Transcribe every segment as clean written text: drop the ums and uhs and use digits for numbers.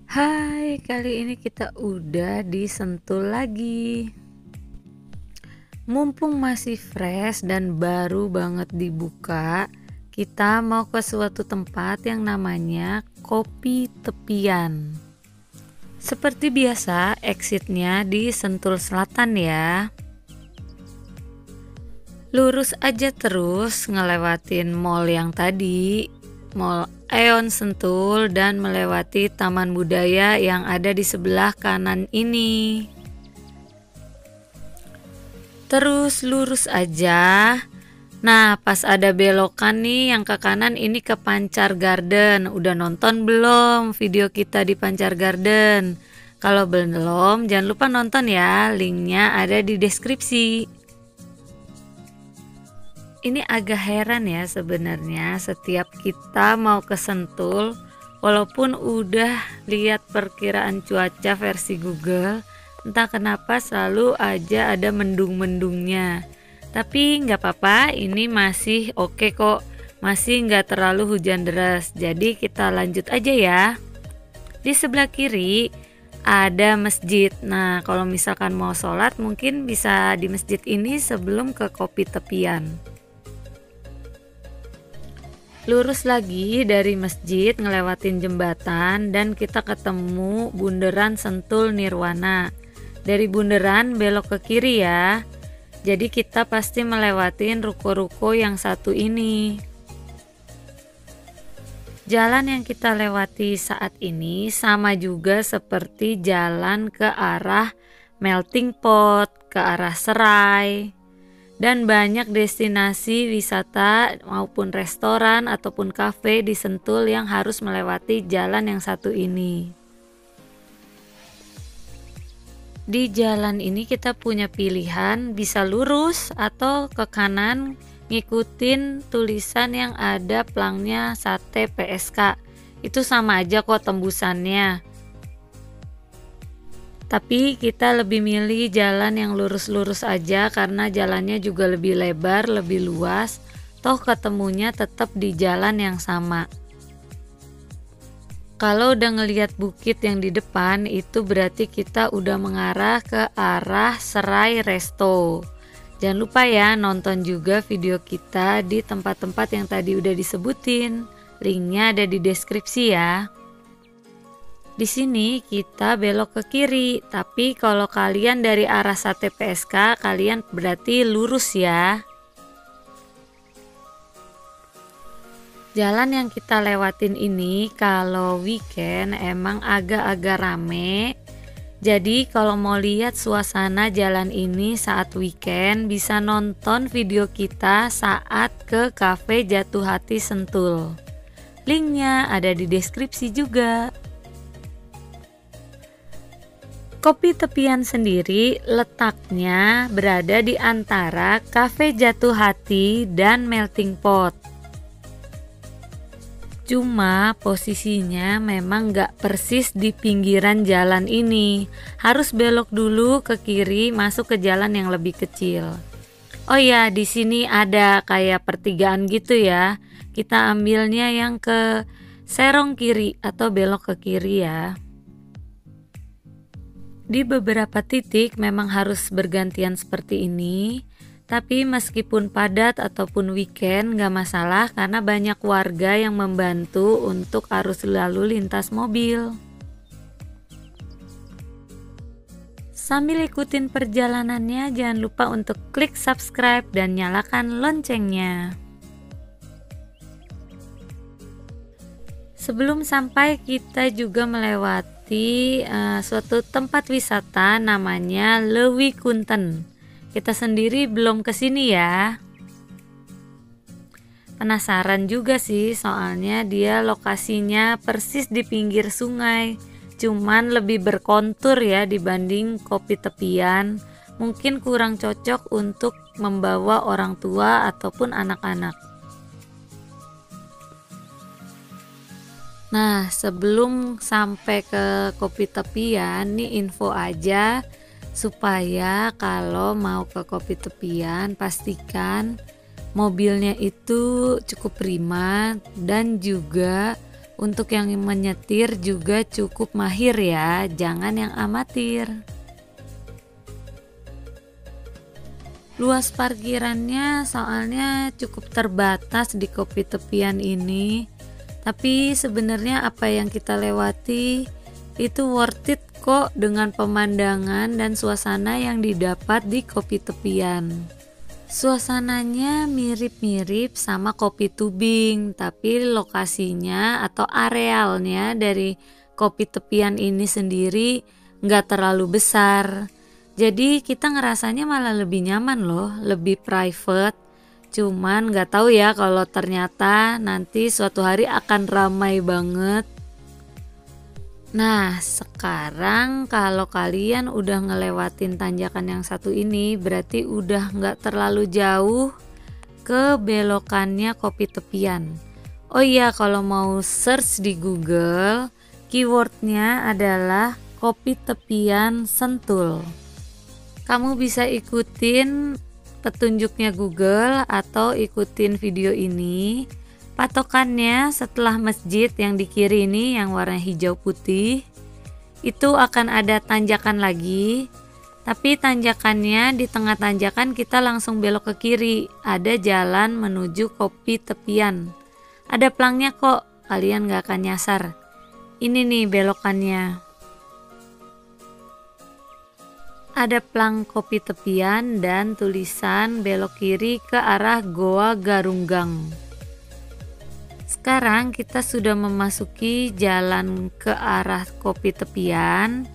Hai, kali ini kita udah di Sentul lagi. Mumpung masih fresh dan baru banget dibuka, kita mau ke suatu tempat yang namanya Kopi Tepian. Seperti biasa, exitnya di Sentul Selatan ya. Lurus aja terus ngelewatin mall yang tadi, Mall Aeon Sentul, dan melewati Taman Budaya yang ada di sebelah kanan ini. Terus lurus aja. Nah, pas ada belokan nih yang ke kanan, ini ke Pancar Garden. Udah nonton belum video kita di Pancar Garden? Kalau belum, jangan lupa nonton ya. Linknya ada di deskripsi. Ini agak heran ya sebenarnya, setiap kita mau ke Sentul, walaupun udah lihat perkiraan cuaca versi Google, entah kenapa selalu aja ada mendung-mendungnya. Tapi nggak apa-apa, ini masih oke kok, masih nggak terlalu hujan deras. Jadi kita lanjut aja ya. Di sebelah kiri ada masjid. Nah, kalau misalkan mau sholat mungkin bisa di masjid ini sebelum ke Kopi Tepian. Lurus lagi dari masjid, ngelewatin jembatan, dan kita ketemu Bundaran Sentul Nirwana. Dari bundaran belok ke kiri ya. Jadi kita pasti melewatin ruko-ruko yang satu ini. Jalan yang kita lewati saat ini sama juga seperti jalan ke arah Melting Pot, ke arah Serai, dan banyak destinasi wisata maupun restoran ataupun kafe di Sentul yang harus melewati jalan yang satu ini. Di jalan ini kita punya pilihan, bisa lurus atau ke kanan ngikutin tulisan yang ada plangnya Sate PSK. Itu sama aja kok tembusannya. Tapi kita lebih milih jalan yang lurus-lurus aja karena jalannya juga lebih lebar, lebih luas. Toh ketemunya tetap di jalan yang sama. Kalau udah ngelihat bukit yang di depan, itu berarti kita udah mengarah ke arah Serai Resto. Jangan lupa ya nonton juga video kita di tempat-tempat yang tadi udah disebutin. Linknya ada di deskripsi ya. Di sini kita belok ke kiri, tapi kalau kalian dari arah Sate PSK, kalian berarti lurus ya. Jalan yang kita lewatin ini kalau weekend emang agak-agak rame. Jadi kalau mau lihat suasana jalan ini saat weekend, bisa nonton video kita saat ke Cafe Jatuh Hati Sentul. Linknya ada di deskripsi juga. Kopi Tepian sendiri letaknya berada di antara Cafe Jatuh Hati dan Melting Pot. Cuma posisinya memang gak persis di pinggiran jalan ini. Harus belok dulu ke kiri masuk ke jalan yang lebih kecil. Oh ya, di sini ada kayak pertigaan gitu ya. Kita ambilnya yang ke serong kiri atau belok ke kiri ya. Di beberapa titik memang harus bergantian seperti ini, tapi meskipun padat ataupun weekend gak masalah karena banyak warga yang membantu untuk arus lalu lintas mobil. Sambil ikutin perjalanannya, jangan lupa untuk klik subscribe dan nyalakan loncengnya. Sebelum sampai kita juga melewati suatu tempat wisata namanya Lewi Kunten. Kita sendiri belum kesini ya. Penasaran juga sih, soalnya dia lokasinya persis di pinggir sungai, cuman lebih berkontur ya dibanding Kopi Tepian. Mungkin kurang cocok untuk membawa orang tua ataupun anak-anak. Nah, sebelum sampai ke Kopi Tepian, nih info aja supaya kalau mau ke Kopi Tepian pastikan mobilnya itu cukup prima dan juga Untuk yang menyetir juga cukup mahir ya, jangan yang amatir. Luas parkirannya soalnya cukup terbatas di kopi tepian ini, tapi sebenarnya apa yang kita lewati itu worth it kok dengan pemandangan dan suasana yang didapat di kopi tepian. Suasananya mirip-mirip sama kopi tubing, tapi lokasinya atau arealnya dari kopi tepian ini sendiri nggak terlalu besar. Jadi kita ngerasanya malah lebih nyaman loh, lebih private. Cuman nggak tahu ya kalau ternyata nanti suatu hari akan ramai banget. Nah, sekarang kalau kalian udah ngelewatin tanjakan yang satu ini, berarti udah nggak terlalu jauh ke belokannya kopi tepian. Oh iya, kalau mau search di Google, keywordnya adalah kopi tepian Sentul. Kamu bisa ikutin petunjuknya Google atau ikutin video ini. Patokannya setelah masjid yang di kiri ini yang warna hijau putih, itu akan ada tanjakan lagi. Tapi tanjakannya di tengah tanjakan kita langsung belok ke kiri. Ada jalan menuju kopi tepian. Ada pelangnya kok, kalian gak akan nyasar. Ini nih belokannya. Ada plang kopi tepian dan tulisan belok kiri ke arah Goa Garunggang. Sekarang kita sudah memasuki jalan ke arah kopi tepian.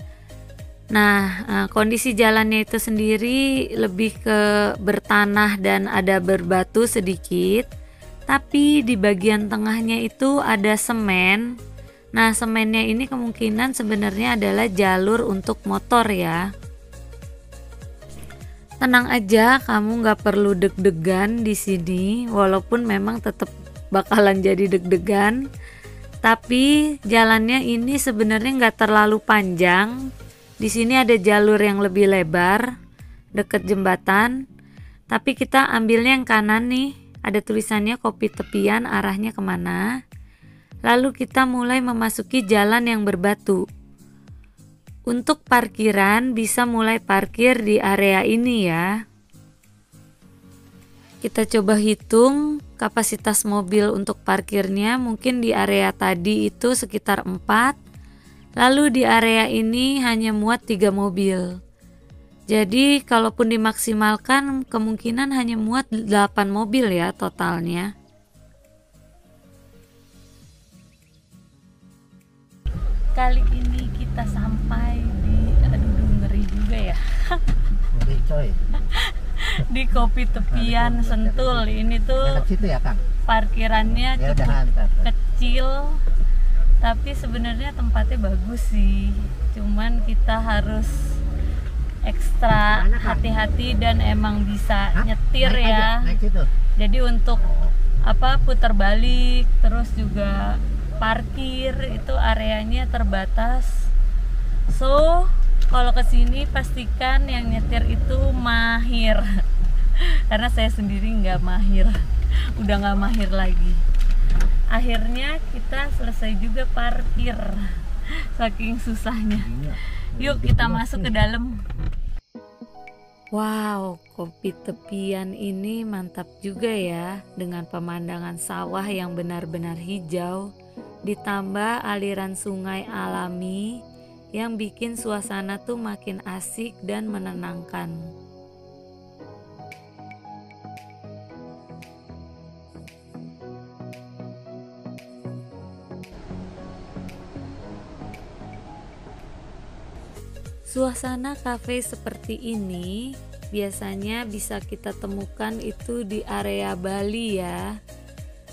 Nah, kondisi jalannya itu sendiri lebih ke bertanah dan ada berbatu sedikit. Tapi di bagian tengahnya itu ada semen. Nah, semennya ini kemungkinan sebenarnya adalah jalur untuk motor ya. Tenang aja, kamu nggak perlu deg-degan di sini, walaupun memang tetap bakalan jadi deg-degan. Tapi jalannya ini sebenarnya nggak terlalu panjang. Di sini ada jalur yang lebih lebar, dekat jembatan. Tapi kita ambilnya yang kanan nih, ada tulisannya kopi tepian, arahnya kemana. Lalu kita mulai memasuki jalan yang berbatu. Untuk parkiran bisa mulai parkir di area ini ya. Kita coba hitung kapasitas mobil untuk parkirnya, mungkin di area tadi itu sekitar 4. Lalu di area ini hanya muat 3 mobil. Jadi kalaupun dimaksimalkan kemungkinan hanya muat 8 mobil ya totalnya. Kali ini kita sampai di, ngeri juga ya. Ngeri coy. Di kopi tepian Sentul. Ini tuh situ ya, Kang? Parkirannya Ya, cukup kecil, tapi sebenarnya tempatnya bagus sih. Cuman kita harus ekstra hati-hati dan emang bisa nyetir ya. Naik situ. Jadi untuk putar balik terus juga parkir itu areanya terbatas. So kalau kesini pastikan yang nyetir itu mahir. Karena saya sendiri nggak mahir, udah nggak mahir lagi. Akhirnya kita selesai juga parkir, saking susahnya. Yuk kita masuk ke dalam. Wow, kopi tepian ini mantap juga ya, dengan pemandangan sawah yang benar-benar hijau, ditambah aliran sungai alami yang bikin suasana tuh makin asik dan menenangkan. Suasana kafe seperti ini biasanya bisa kita temukan itu di area Bali ya.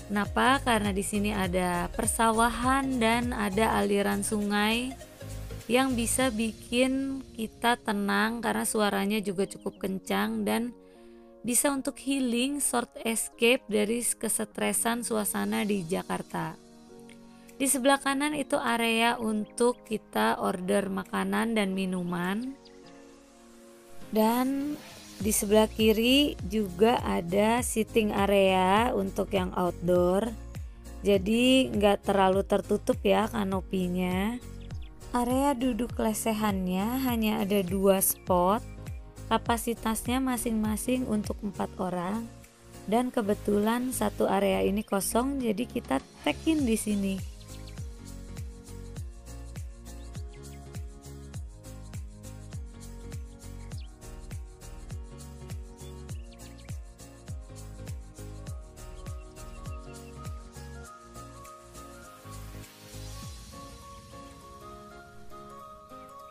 Kenapa? Karena di sini ada persawahan dan ada aliran sungai yang bisa bikin kita tenang karena suaranya juga cukup kencang dan bisa untuk healing, short escape dari kesetresan suasana di Jakarta. Di sebelah kanan itu area untuk kita order makanan dan minuman. Dan di sebelah kiri juga ada sitting area untuk yang outdoor. jadi nggak terlalu tertutup ya kanopinya. Area duduk lesehannya hanya ada 2 spot, kapasitasnya masing-masing untuk 4 orang, dan kebetulan satu area ini kosong, jadi kita tag-in di sini.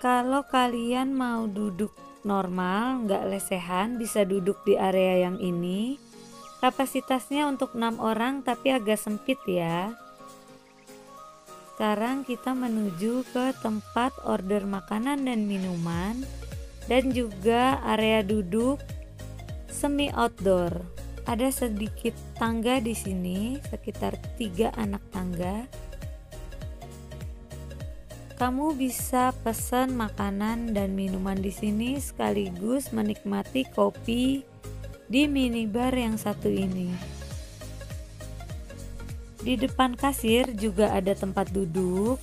Kalau kalian mau duduk normal, nggak lesehan, bisa duduk di area yang ini. Kapasitasnya untuk 6 orang tapi agak sempit ya. Sekarang kita menuju ke tempat order makanan dan minuman dan juga area duduk semi outdoor. Ada sedikit tangga di sini, sekitar 3 anak tangga. Kamu bisa pesan makanan dan minuman di sini sekaligus menikmati kopi di minibar yang satu ini. Di depan kasir juga ada tempat duduk.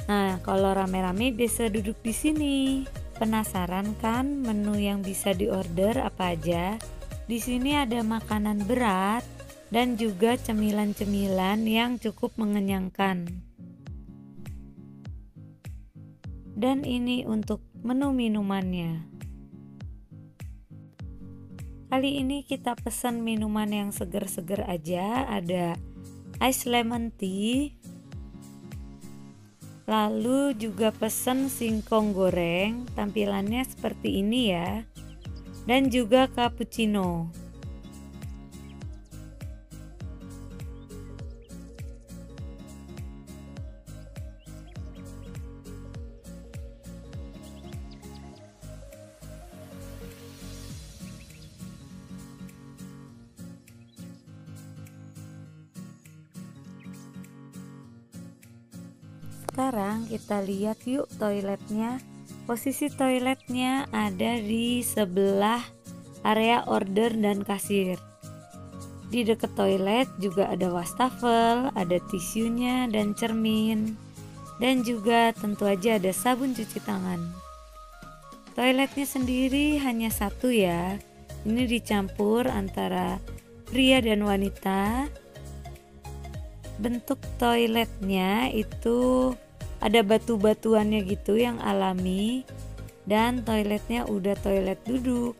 Nah, kalau rame-rame bisa duduk di sini. Penasaran kan menu yang bisa diorder apa aja? Di sini ada makanan berat dan juga cemilan-cemilan yang cukup mengenyangkan. Dan ini untuk menu minumannya. Kali ini kita pesan minuman yang seger-seger aja, ada ice lemon tea, lalu juga pesen singkong goreng, tampilannya seperti ini ya, dan juga cappuccino. Sekarang kita lihat yuk toiletnya. Posisi toiletnya ada di sebelah area order dan kasir. Di dekat toilet juga ada wastafel, ada tisunya dan cermin, dan juga tentu aja ada sabun cuci tangan. Toiletnya sendiri hanya satu ya. Ini dicampur antara pria dan wanita. Bentuk toiletnya itu ada batu-batuannya gitu yang alami, dan toiletnya udah toilet duduk.